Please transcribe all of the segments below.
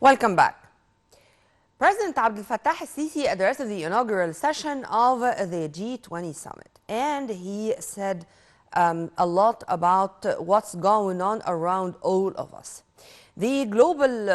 Welcome back. President Abdel Fattah al-Sisi addressed the inaugural session of the G20 summit, and he said a lot about what's going on around all of us. The global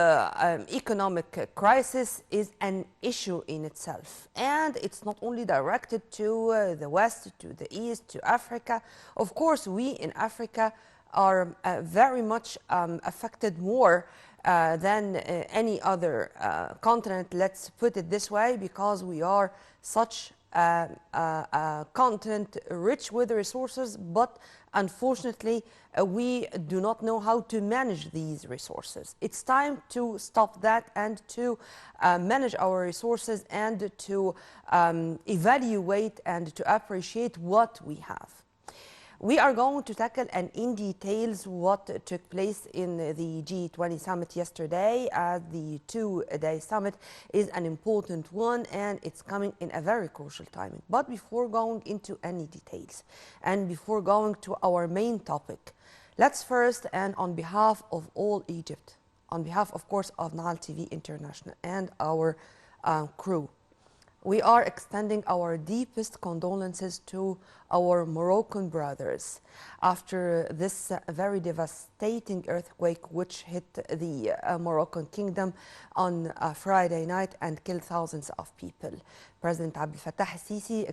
economic crisis is an issue in itself, and it's not only directed to the West, to the East, to Africa. Of course, we in Africa are very much affected more than any other continent, let's put it this way, because we are such a continent rich with resources, but unfortunately we do not know how to manage these resources. It's time to stop that and to manage our resources and to evaluate and to appreciate what we have. We are going to tackle and in details what took place in the G20 summit yesterday, as the two-day summit is an important one and it's coming in a very crucial timing. But before going into any details and before going to our main topic, let's first, and on behalf of all Egypt, on behalf of course of Nile TV International and our crew, we are extending our deepest condolences to our Moroccan brothers after this very devastating earthquake which hit the Moroccan kingdom on Friday night and killed thousands of people. President Abdel Fattah al-Sisi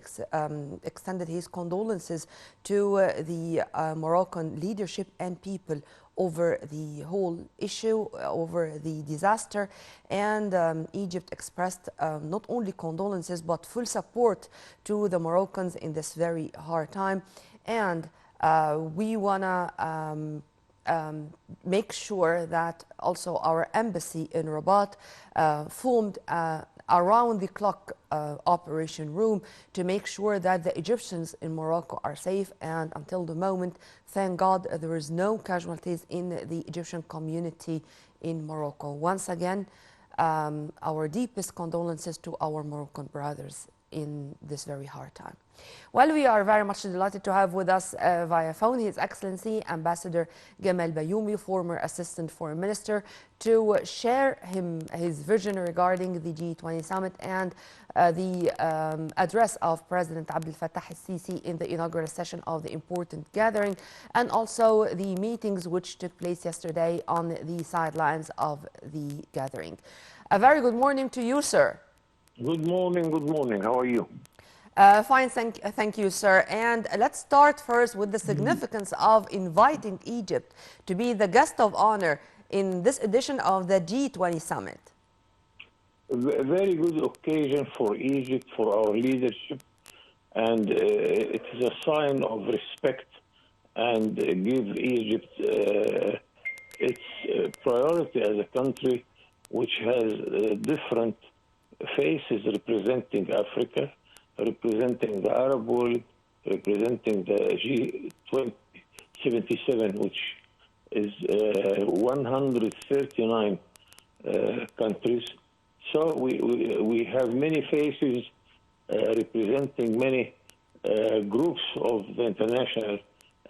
extended his condolences to the Moroccan leadership and people over the whole issue, over the disaster, and Egypt expressed not only condolences but full support to the Moroccans in this very hard time. And we want to make sure that also our embassy in Rabat formed around-the-clock operation room to make sure that the Egyptians in Morocco are safe. And until the moment, thank God, there is no casualties in the Egyptian community in Morocco. Once again, our deepest condolences to our Moroccan brothers in this very hard time. Well, we are very much delighted to have with us via phone His Excellency Ambassador Gamal Bayoumi, former Assistant Foreign Minister, to share his vision regarding the G20 summit and the address of President Abdel Fattah al-Sisi in the inaugural session of the important gathering, and also the meetings which took place yesterday on the sidelines of the gathering. A very good morning to you, sir. Good morning, good morning. How are you? Fine, thank you, sir. And let's start first with the significance of inviting Egypt to be the guest of honor in this edition of the G20 summit. A very good occasion for Egypt, for our leadership, and it is a sign of respect and give Egypt its priority as a country which has different faces representing Africa, representing the Arab world, representing the G77, which is 139 countries. So we have many faces representing many groups of the international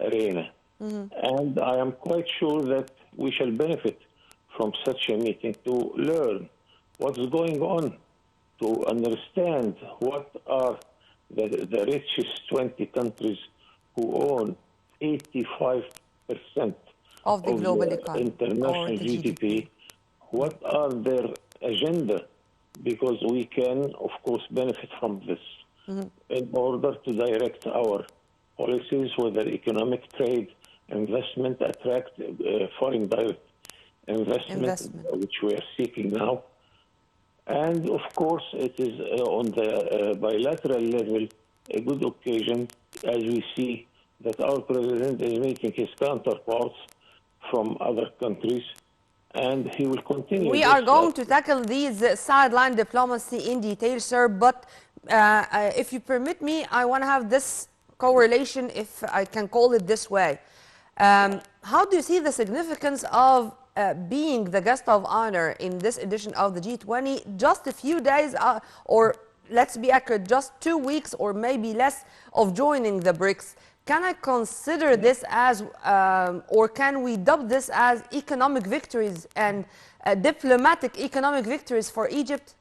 arena. And I am quite sure that we shall benefit from such a meeting to learn what's going on, to understand what are the richest 20 countries who own 85% of the global economy, international GDP. What are their agenda? Because we can, of course, benefit from this in order to direct our policies, whether economic, trade, investment, attract foreign direct investment, which we are seeking now. And of course, it is on the bilateral level a good occasion, as we see that our president is meeting his counterparts from other countries, and he will continue. We are going to tackle these sideline diplomacy in detail, sir, but if you permit me, I want to have this correlation, if I can call it this way. How do you see the significance of being the guest of honor in this edition of the G20, just a few days, or let's be accurate, just 2 weeks or maybe less of joining the BRICS? Can I consider this as, or can we dub this as economic victories and diplomatic economic victories for Egypt?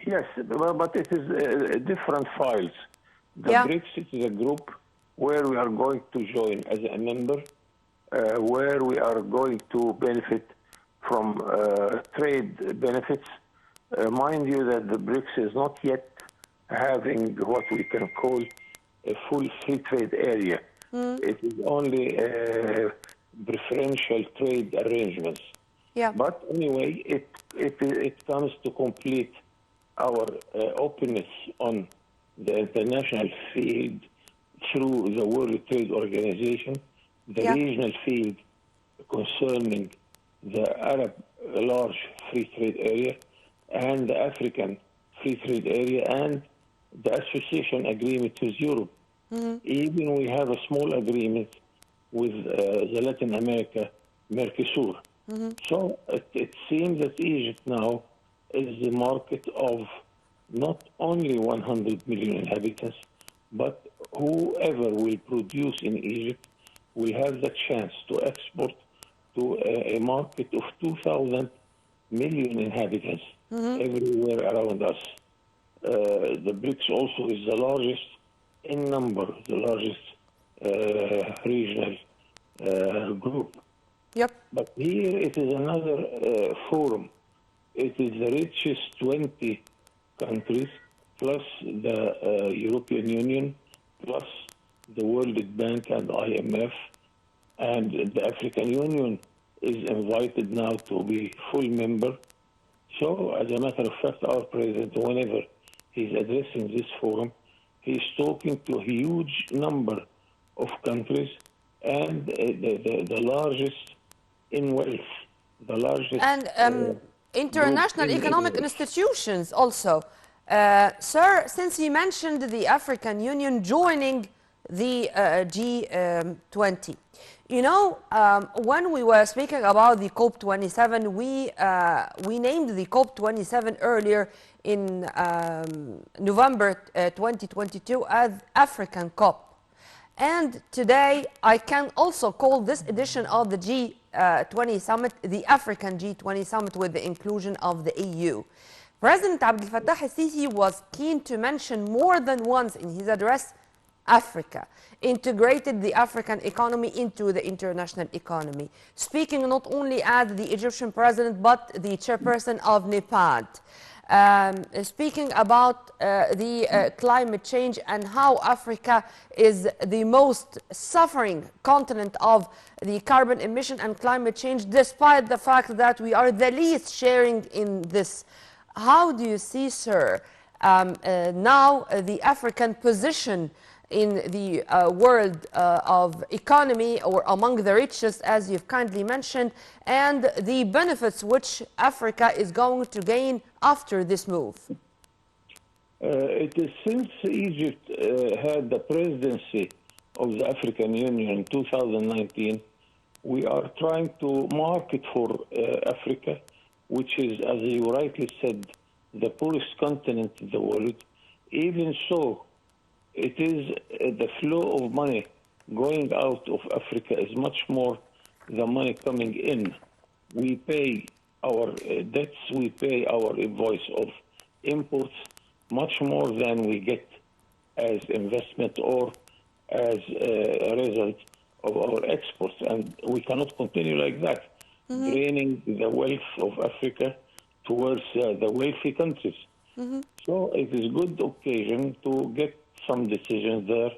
Yes, but it is different files. The Yeah. BRICS is a group where we are going to join as a member, where we are going to benefit from trade benefits. Mind you that the BRICS is not yet having what we can call a full free trade area. It is only preferential trade arrangements. Yeah. But anyway, it comes to complete our openness on the international field through the World Trade Organization, the Yeah. regional field concerning the Arab large free trade area, and the African free trade area, and the association agreement with Europe. Even we have a small agreement with the Latin America Mercosur. So it seems that Egypt now is the market of not only 100 million inhabitants, but whoever will produce in Egypt will have the chance to export to a market of 2,000 million inhabitants everywhere around us. The BRICS also is the largest in number, the largest regional group. Yep. But here it is another forum. It is the richest 20 countries, plus the European Union, plus the World Bank and IMF, and the African Union is invited now to be full member. So, as a matter of fact, our president, whenever he's addressing this forum, he's talking to a huge number of countries and the largest in wealth, the largest And international economic institutions also. Sir, since you mentioned the African Union joining the G20, you know, when we were speaking about the COP27, we named the COP27 earlier in November 2022 as African COP. And today, I can also call this edition of the G20 Summit the African G20 Summit with the inclusion of the EU. President Abdel Fattah el-Sisi was keen to mention more than once in his address Africa, integrated the African economy into the international economy, speaking not only as the Egyptian president but the chairperson of NEPAD. Speaking about the climate change and how Africa is the most suffering continent of the carbon emission and climate change, despite the fact that we are the least sharing in this. How do you see, sir, now the African position in the world of economy, or among the richest, as you've kindly mentioned, and the benefits which Africa is going to gain after this move? It is since Egypt had the presidency of the African Union in 2019, we are trying to market for Africa, which is, as you rightly said, the poorest continent in the world. Even so, it is the flow of money going out of Africa is much more the money coming in. We pay our debts, we pay our invoice of imports much more than we get as investment or as a result of our exports. And we cannot continue like that, draining the wealth of Africa towards the wealthy countries. So it is a good occasion to get some decisions there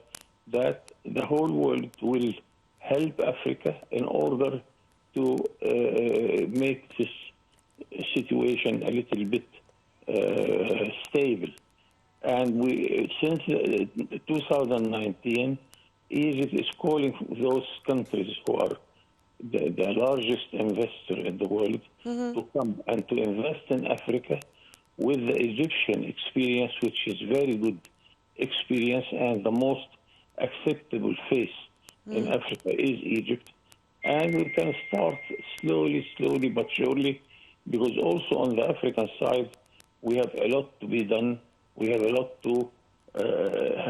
that the whole world will help Africa in order to make this situation a little bit stable. And we, since 2019, Egypt is calling those countries who are the largest investor in the world to come and to invest in Africa with the Egyptian experience, which is very good experience, and the most acceptable face in Africa is Egypt. And we can start slowly but surely, because also on the African side, we have a lot to be done. We have a lot to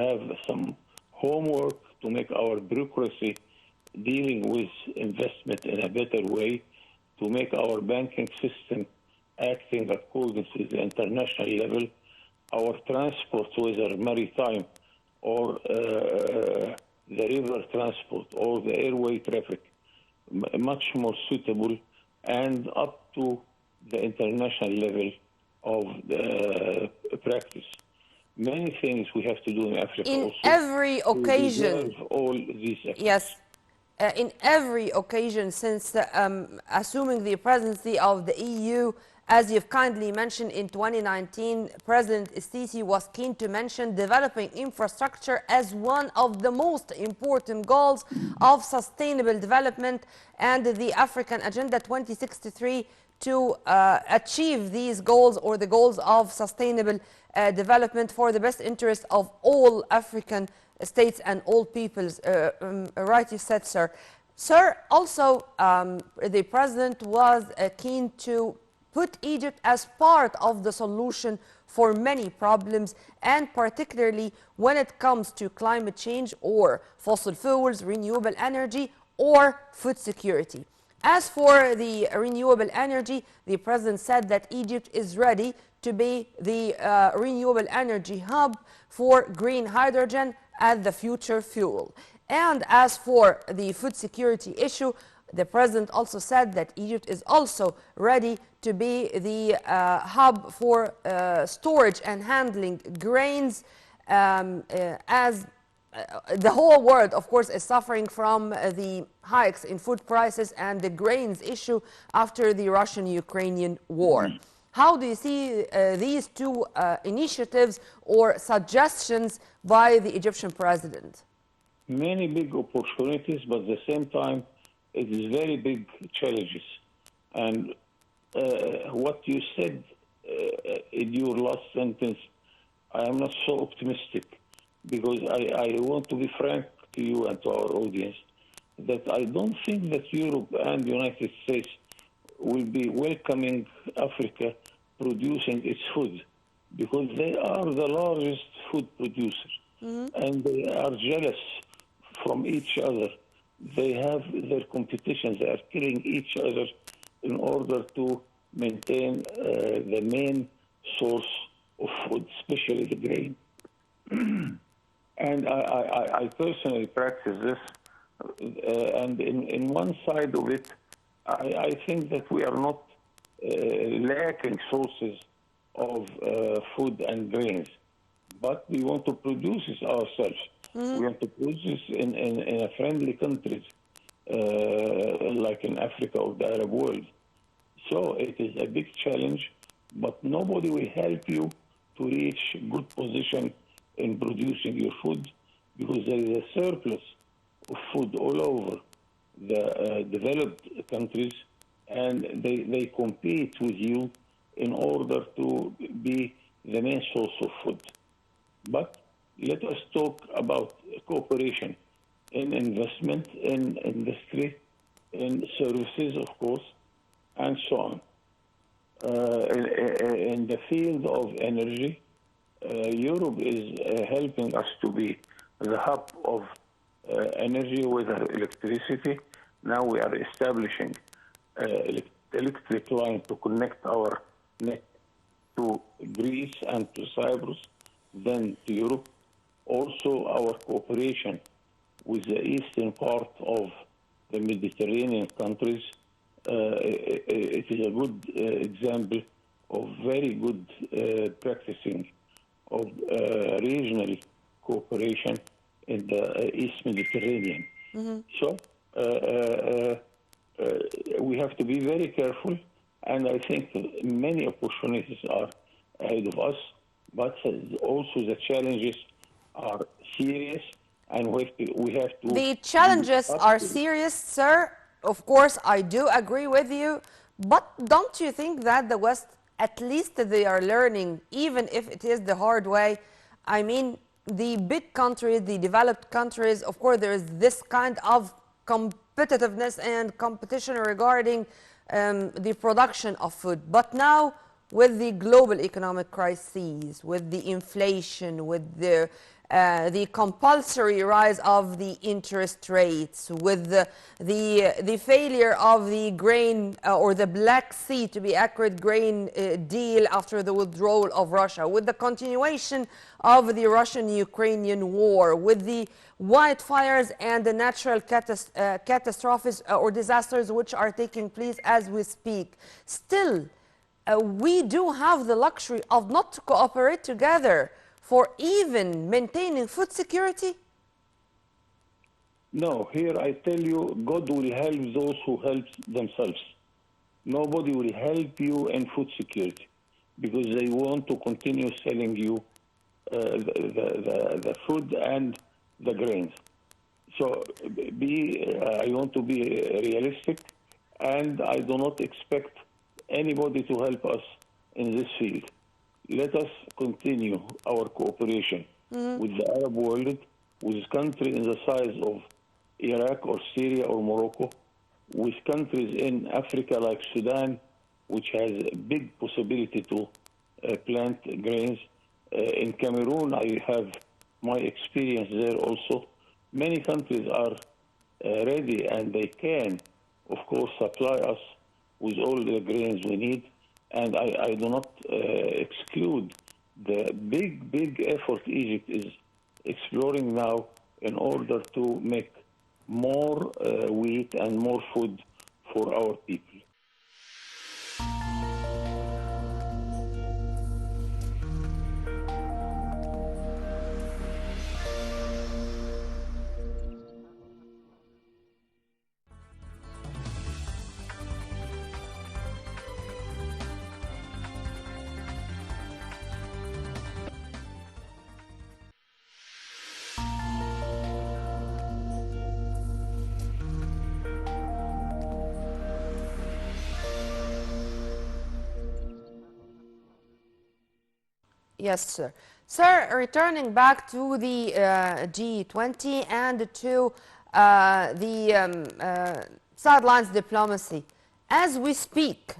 have some homework to make our bureaucracy dealing with investment in a better way, to make our banking system acting according to the international level, our transport, whether maritime or the river transport or the airway traffic, much more suitable and up to the international level of the practice. Many things we have to do in Africa In also every to occasion, deserve all these efforts. yes, in every occasion since assuming the presidency of the EU, as you've kindly mentioned, in 2019, President Sisi was keen to mention developing infrastructure as one of the most important goals of sustainable development and the African Agenda 2063 to achieve these goals or the goals of sustainable development for the best interest of all African states and all peoples. Right, you said, sir. Sir, also the president was keen to put Egypt as part of the solution for many problems, and particularly when it comes to climate change or fossil fuels, renewable energy, or food security. As for the renewable energy, the president said that Egypt is ready to be the renewable energy hub for green hydrogen as the future fuel. And as for the food security issue, the president also said that Egypt is also ready to be the hub for storage and handling grains, as the whole world, of course, is suffering from the hikes in food prices and the grains issue after the Russian-Ukrainian war. How do you see these two initiatives or suggestions by the Egyptian president? Many big opportunities, but at the same time, it is very big challenges. And what you said in your last sentence, I am not so optimistic, because I want to be frank to you and to our audience that I don't think that Europe and the United States will be welcoming Africa producing its food, because they are the largest food producer, and they are jealous from each other. They have their competition. They are killing each other in order to maintain the main source of food, especially the grain. And I personally practice this. And in one side of it, I think that we are not lacking sources of food and grains, but we want to produce it ourselves. We want to produce this in friendly countries like in Africa or the Arab world. So it is a big challenge, but nobody will help you to reach good position in producing your food, because there is a surplus of food all over the developed countries, and they compete with you in order to be the main source of food. But let us talk about cooperation in investment, in industry, in services, of course, and so on. In the field of energy, Europe is helping us to be the hub of energy with electricity. Now we are establishing electric line to connect our net to Greece and to Cyprus, then to Europe. Also, our cooperation with the eastern part of the Mediterranean countries, it is a good example of very good practicing of regional cooperation in the East Mediterranean. So we have to be very careful, and I think many opportunities are ahead of us, but also the challenges are serious, and we have to... The challenges are serious, sir. Of course, I do agree with you, but don't you think that the West, at least they are learning, even if it is the hard way? I mean, the big countries, the developed countries, of course, there is this kind of competitiveness and competition regarding the production of food. But now, with the global economic crises, with the inflation, with the the compulsory rise of the interest rates, with the failure of the grain or the Black Sea, to be accurate, grain deal after the withdrawal of Russia, with the continuation of the Russian-Ukrainian war, with the wildfires and the natural catastrophes or disasters which are taking place as we speak. Still, we do have the luxury of not to cooperate together for even maintaining food security? No, here I tell you, God will help those who help themselves. Nobody will help you in food security because they want to continue selling you the food and the grains. So I want to be realistic, and I do not expect anybody to help us in this field. Let us continue our cooperation with the Arab world, with countries in the size of Iraq or Syria or Morocco, with countries in Africa like Sudan, which has a big possibility to plant grains. In Cameroon, I have my experience there also. Many countries are ready, and they can, of course, supply us with all the grains we need. And I do not exclude the big effort Egypt is exploring now in order to make more wheat and more food for our people. Yes, sir. Sir, returning back to the G20 and to the sidelines diplomacy. As we speak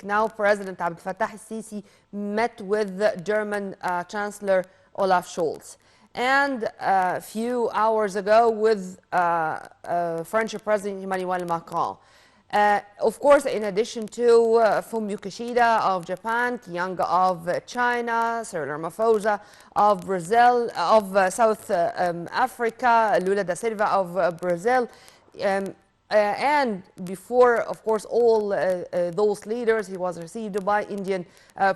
now, President Abdel Fattah el-Sisi met with the German Chancellor Olaf Scholz. And a few hours ago with French President Emmanuel Macron. Of course, in addition to Fumio Kishida of Japan, Kianga of China, Cyril Ramaphosa of Brazil, of South Africa, Lula da Silva of Brazil, and before, of course, all those leaders, he was received by Indian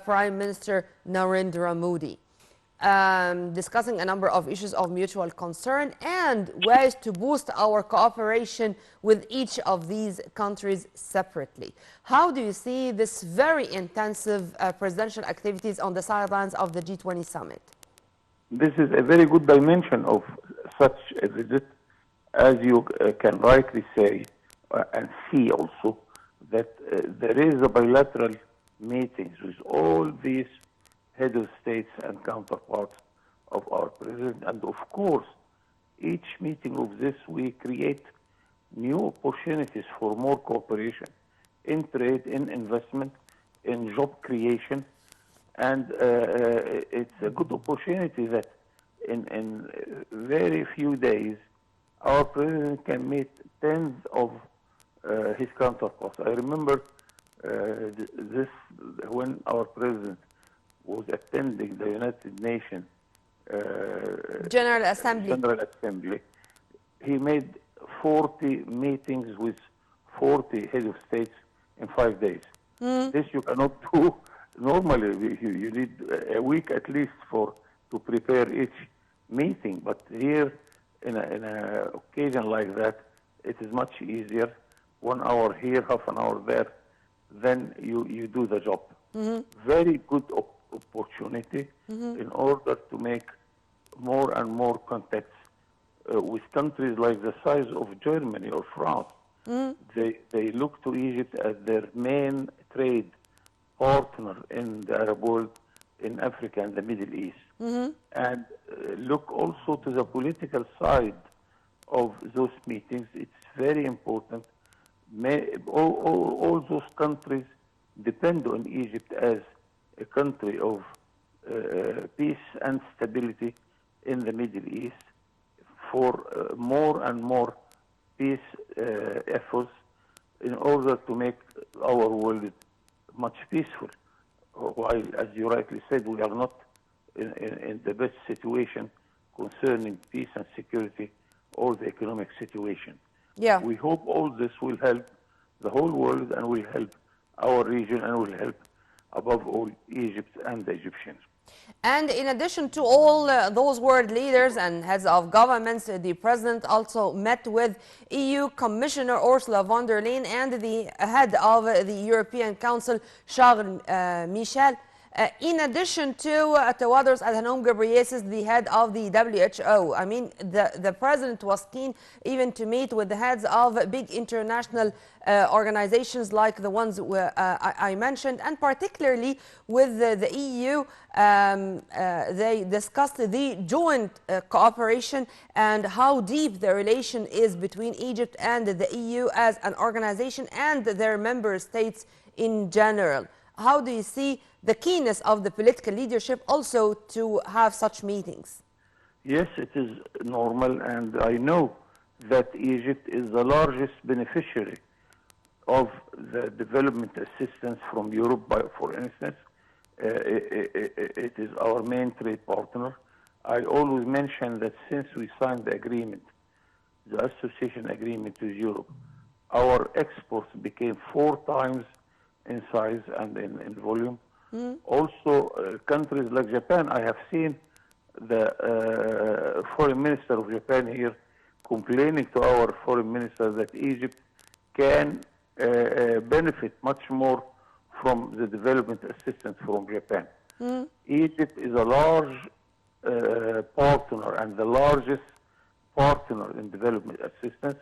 Prime Minister Narendra Modi. Discussing a number of issues of mutual concern and ways to boost our cooperation with each of these countries separately. How do you see this very intensive presidential activities on the sidelines of the G20 summit? This is a very good dimension of such a visit, as you can rightly say and see also that there is a bilateral meetings with all these head of states and counterparts of our president. And of course, each meeting of this, we create new opportunities for more cooperation in trade, in investment, in job creation. And it's a good opportunity that in very few days, our president can meet tens of his counterparts. I remember this when our president was attending the United Nations General Assembly. He made 40 meetings with 40 heads of states in 5 days. This you cannot do normally. You need a week at least to prepare each meeting. But here, in an occasion like that, it is much easier. 1 hour here, half an hour there, then you do the job. Very good opportunity in order to make more and more contacts with countries like the size of Germany or France. They look to Egypt as their main trade partner in the Arab world, in Africa and the Middle East. And look also to the political side of those meetings. It's very important. All those countries depend on Egypt as a country of peace and stability in the Middle East for more and more peace efforts in order to make our world much peaceful. While, as you rightly said, we are not in the best situation concerning peace and security or the economic situation. Yeah. We hope all this will help the whole world and will help our region and will help, above all, Egypt and the Egyptians. And in addition to all those world leaders and heads of governments, the president also met with EU Commissioner Ursula von der Leyen and the head of the European Council, Charles Michel. In addition to Tawadros Adhanom Ghebreyesus, the head of the WHO. I mean, the president was keen even to meet with the heads of big international organizations like the ones I mentioned, and particularly with the EU. They discussed the joint cooperation and how deep the relation is between Egypt and the EU as an organization and their member states in general. How do you see the keenness of the political leadership also to have such meetings? Yes, it is normal, and I know that Egypt is the largest beneficiary of the development assistance from Europe, for instance. It is our main trade partner. I always mention that since we signed the agreement, the association agreement with Europe, our exports became 4 times in size and in volume. Also, countries like Japan, I have seen the foreign minister of Japan here complaining to our foreign minister that Egypt can benefit much more from the development assistance from Japan. Egypt is a large partner and the largest partner in development assistance,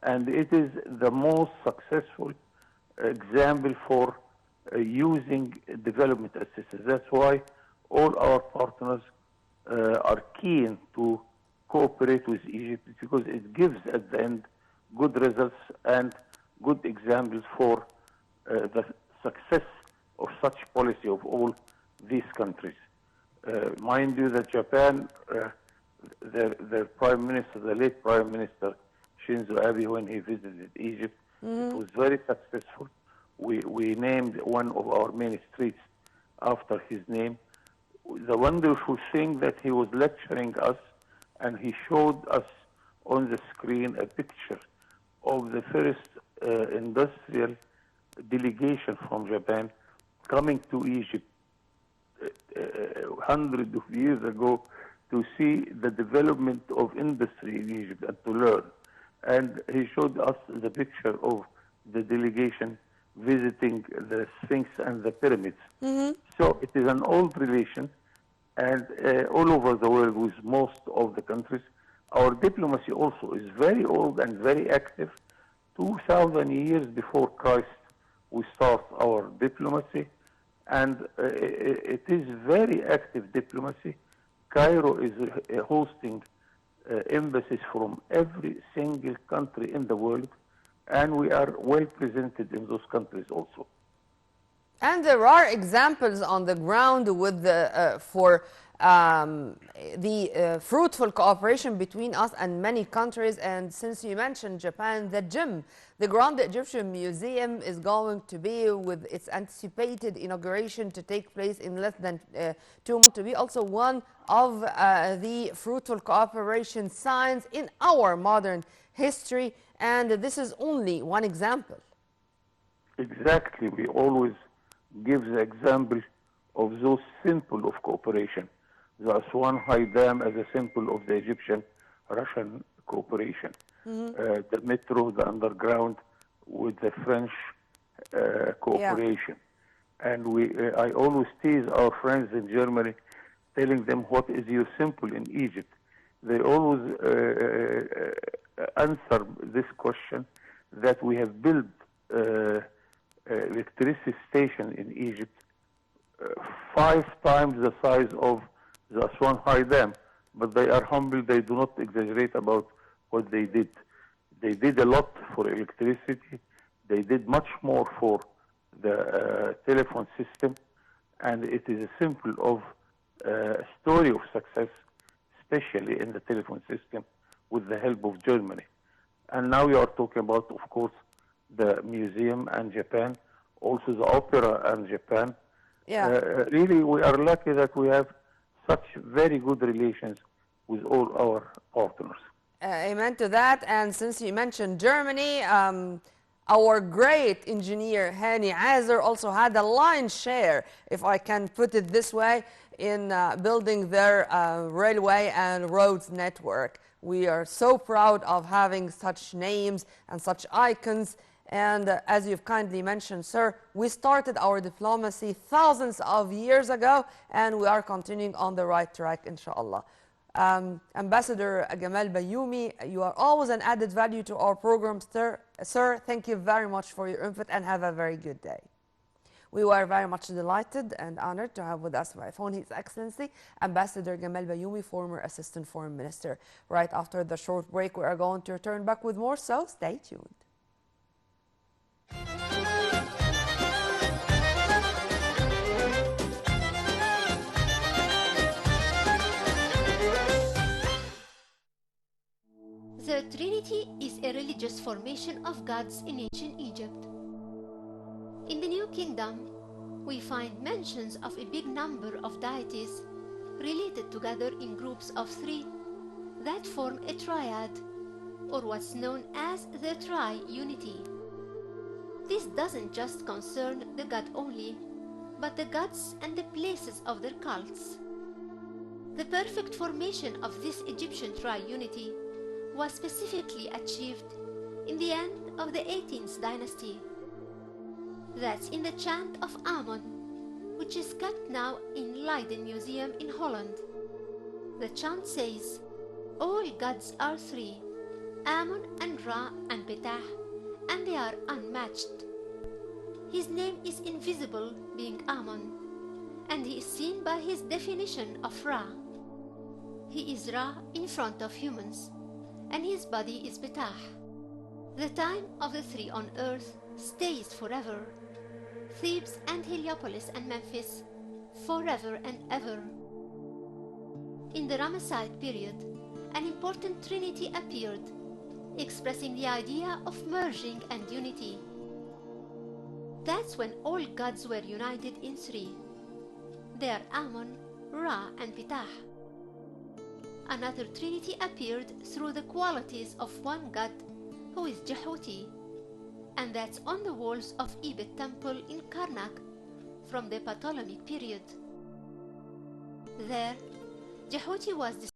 and it is the most successful example for using development assistance. That's why all our partners are keen to cooperate with Egypt, because it gives at the end good results and good examples for the success of such policy of all these countries. Mind you that Japan, their prime minister, the late prime minister Shinzo Abe, when he visited Egypt, it was very successful. We named one of our main streets after his name. The wonderful thing that he was lecturing us, and he showed us on the screen a picture of the first industrial delegation from Japan coming to Egypt hundreds of years ago to see the development of industry in Egypt and to learn. And he showed us the picture of the delegation visiting the Sphinx and the pyramids. So it is an old relation, and all over the world with most of the countries. Our diplomacy also is very old and very active. 2,000 years before Christ, we start our diplomacy, and it is very active diplomacy. Cairo is hosting embassies from every single country in the world, and we are well presented in those countries also. And there are examples on the ground with for the fruitful cooperation between us and many countries. And since you mentioned Japan, the Grand Egyptian Museum is going to be, with its anticipated inauguration to take place in less than 2 months, to be also one of the fruitful cooperation signs in our modern history. And this is only one example. Exactly. We always give the example of those symbol of cooperation. The Aswan High Dam as a symbol of the Egyptian-Russian cooperation. The metro, the underground, with the French cooperation. Yeah. And I always tease our friends in Germany, telling them, what is your symbol in Egypt? They always answer this question, that we have built electricity station in Egypt 5 times the size of the Aswan High Dam, but they are humble. They do not exaggerate about what they did. They did a lot for electricity. They did much more for the telephone system, and it is a symbol of story of success, especially in the telephone system with the help of Germany. And now you are talking about, of course, the museum and Japan, also the opera and Japan. Yeah. Really, we are lucky that we have such very good relations with all our partners. Amen to that. And since you mentioned Germany, our great engineer Hani Azer also had a lion's share, if I can put it this way, in building their railway and roads network. We are so proud of having such names and such icons. And as you've kindly mentioned, sir, we started our diplomacy thousands of years ago, and we are continuing on the right track, inshallah. Ambassador Gamal Bayoumi, you are always an added value to our program, sir. Sir, thank you very much for your input and have a very good day. We were very much delighted and honored to have with us by phone His Excellency Ambassador Gamal Bayoumi, former Assistant Foreign Minister. Right after the short break, we are going to return back with more, so stay tuned. The Trinity is a religious formation of gods in ancient Egypt. In the New Kingdom, we find mentions of a big number of deities related together in groups of three that form a triad, or what's known as the tri-unity. This doesn't just concern the god only, but the gods and the places of their cults. The perfect formation of this Egyptian tri-unity was specifically achieved in the end of the 18th dynasty. That's in the chant of Amun, which is kept now in Leiden Museum in Holland. The chant says, all gods are three, Amun and Ra and Betah, and they are unmatched. His name is invisible, being Amun, and he is seen by his definition of Ra. He is Ra in front of humans, and his body is Betah. The time of the three on earth stays forever. Thebes and Heliopolis and Memphis, forever and ever. In the Ramesside period, an important trinity appeared, expressing the idea of merging and unity. That's when all gods were united in three. They are Amun, Ra, and Betah. Another trinity appeared through the qualities of one god, who is Jehuti, and that's on the walls of Ebed temple in Karnak from the Ptolemaic period. There, Jehuti was